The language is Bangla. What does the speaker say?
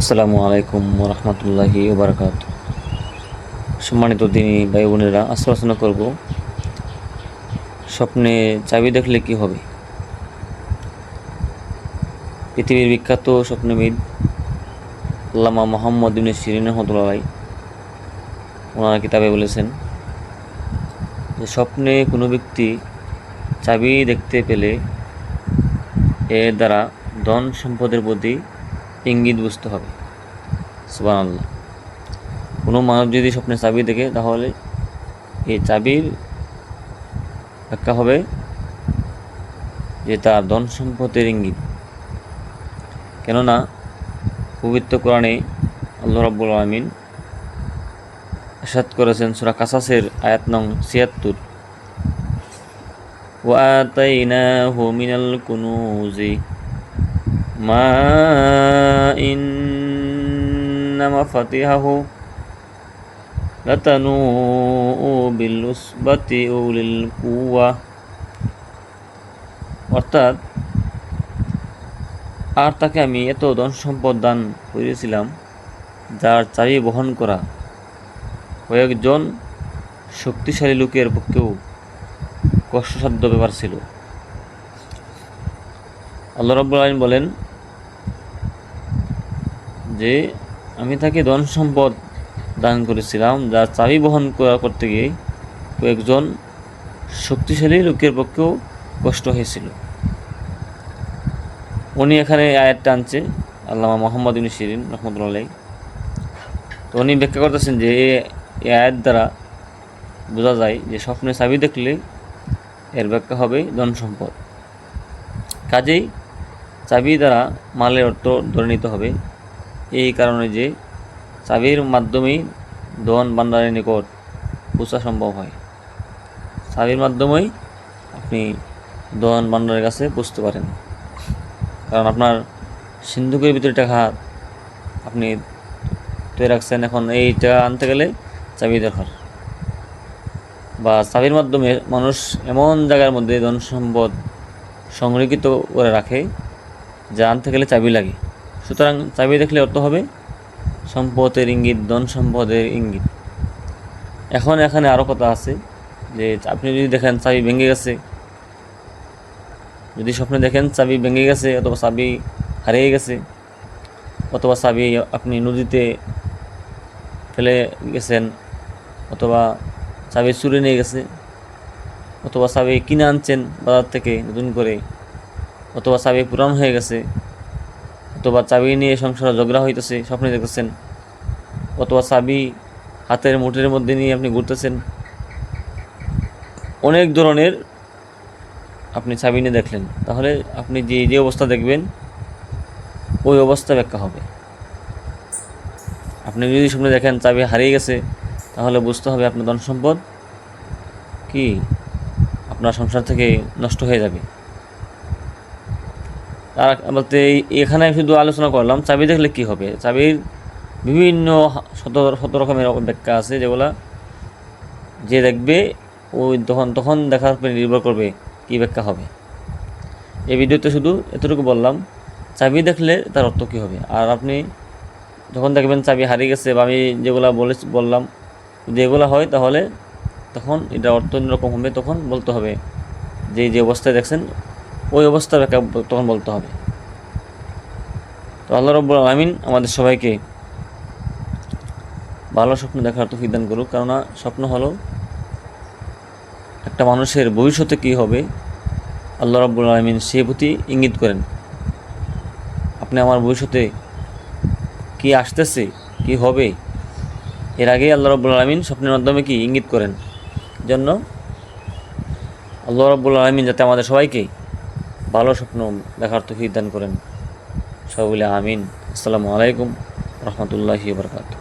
আসসালামু আলাইকুম রহমতুল্লাহি ওবরাকাত। সম্মানিত দিনী ভাই বোনেরা, আলোচনা করব স্বপ্নে চাবি দেখলে কি হবে। পৃথিবীর বিখ্যাত স্বপ্নবিদ আল্লামা মোহাম্মদ ইবনে সিরিন রহমতুল্লাহ আলাইহি ওনার কিতাবে বলেছেন যে স্বপ্নে কোনো ব্যক্তি চাবি দেখতে পেলে এর দ্বারা ধন সম্পদের প্রতি ইঙ্গিত বুঝতে হবে। সুবহানাল্লাহ। কোনো মানুষ যদি স্বপ্নে চাবি দেখে তাহলে এই চাবির ব্যাখ্যা হবে যে তার ধন সম্পদের ইঙ্গিত। কেননা পবিত্র কোরআনে আল্লাহ রাব্বুল আলামিন ইরশাদ করেছেন সূরা কাসাসের আয়াত নং ৭৬, ওয়া আতাইনাহু মিনাল কুনুজি মা ইন্না মাফাতিহাহু লাতানূউ বিল উসবাতি উলিল কুওয়া। অর্থাৎ আর তাকে আমি এত ধন সম্পদ দান করেছিলাম যার চাবি বহন করা কয়েকজন শক্তিশালী লোকের পক্ষেও কষ্টসাধ্য ব্যাপার ছিল। আল্লাহ রাব্বুল আলামিন বলেন যে আমি তাকে ধন সম্পদ দান করেছিলাম যার চাবি বহন করতে গিয়ে কয়েকজন শক্তিশালী লোকের পক্ষেও কষ্ট হয়েছিল। উনি এখানে আয়াতটা আনছে আল্লামা মোহাম্মদ ইবনে সিরিন রহমতুল্লাহ আলাইহি। তো উনি ব্যাখ্যা করতেছেন যে এই আয়াত দ্বারা বোঝা যায় যে স্বপ্নে চাবি দেখলে এর ব্যাখ্যা হবে ধন সম্পদ। কাজেই চাবি দ্বারা মালের অর্থ ধরে নিতে হবে, এই কারণে যে চাবির মাধ্যমেই ধন ভান্ডারের নিকট পৌঁছা সম্ভব হয়। চাবির মাধ্যমেই আপনি ধন ভান্ডারের কাছে পৌঁছতে পারেন। কারণ আপনার সিন্ধুকের ভিতরে টাকা আপনি তৈরি রাখছেন, এখন এই টাকা আনতে গেলে চাবি দরকার। বা চাবির মাধ্যমে মানুষ এমন জায়গার মধ্যে ধন সম্পদ সংরক্ষিত করে রাখে যা আনতে গেলে চাবি লাগে। সুতরাং চাবি দেখলে অর্থ হবে সম্পদের ইঙ্গিত, ধন সম্পদের ইঙ্গিত। এখন এখানে আরও কথা আছে যে আপনি যদি দেখেন চাবি ভেঙে গেছে, যদি স্বপ্নে দেখেন চাবি ভেঙে গেছে অথবা চাবি হারিয়ে গেছে অথবা চাবি আপনি নদীতে ফেলে গেছেন অথবা চাবি চুরি নিয়ে গেছে অথবা চাবি কিনে আনছেন বাজার থেকে নতুন করে অথবা চাবি পুরান হয়ে গেছে অথবা চাবি নিয়ে সংসারে ঝগড়া হইতেছে স্বপ্নে দেখতেছেন অথবা চাবি হাতের মুঠের মধ্যে নিয়ে আপনি ঘুরতেছেন, অনেক ধরনের আপনি চাবি নিয়ে দেখলেন, তাহলে আপনি যে অবস্থা দেখবেন ওই অবস্থা ব্যাখ্যা হবে। আপনি যদি স্বপ্নে দেখেন চাবি হারিয়ে গেছে তাহলে বুঝতে হবে আপনার ধন সম্পদ কি আপনার সংসার থেকে নষ্ট হয়ে যাবে। আর বলতে এখানে শুধু আলোচনা করলাম চাবি দেখলে কি হবে। চাবির বিভিন্ন শত রকমের ব্যাখ্যা আছে, যেগুলা যে দেখবে ওই তখন দেখার উপরে নির্ভর করবে কী ব্যাখ্যা হবে। এই ভিডিওতে শুধু এতটুকু বললাম চাবি দেখলে তার অর্থ কী হবে। আর আপনি যখন দেখবেন চাবি হারিয়ে গেছে বা আমি যেগুলো বললাম যদি এগুলো হয় তাহলে তখন এটা অর্থ অন্যরকম হবে, তখন বলতে হবে যে অবস্থায় দেখছেন ওই অবস্থা ব্যাখ্যা তখন বলতে হবে। তো আল্লাহ রাব্বুল আলামিন আমাদের সবাইকে ভালো স্বপ্ন দেখার তৌফিক দান করুক। কেননা স্বপ্ন হলো একটা মানুষের ভবিষ্যতে কী হবে আল্লাহ রাব্বুল আলামিন সে প্রতি ইঙ্গিত করেন। আপনি আমার ভবিষ্যতে কি আসতেছে কি হবে এর আগেই আল্লাহ রাব্বুল আলামিন স্বপ্নের মাধ্যমে কি ইঙ্গিত করেন। জন্য আল্লাহ রাব্বুল আলামিন যাতে আমাদের সবাইকে ভালো স্বপ্ন দেখার তৌফিক দান করেন, সবাই বলে আমিন। আসসালামু আলাইকুম রহমতুল্লাহি ওয়া বারাকাতুহু।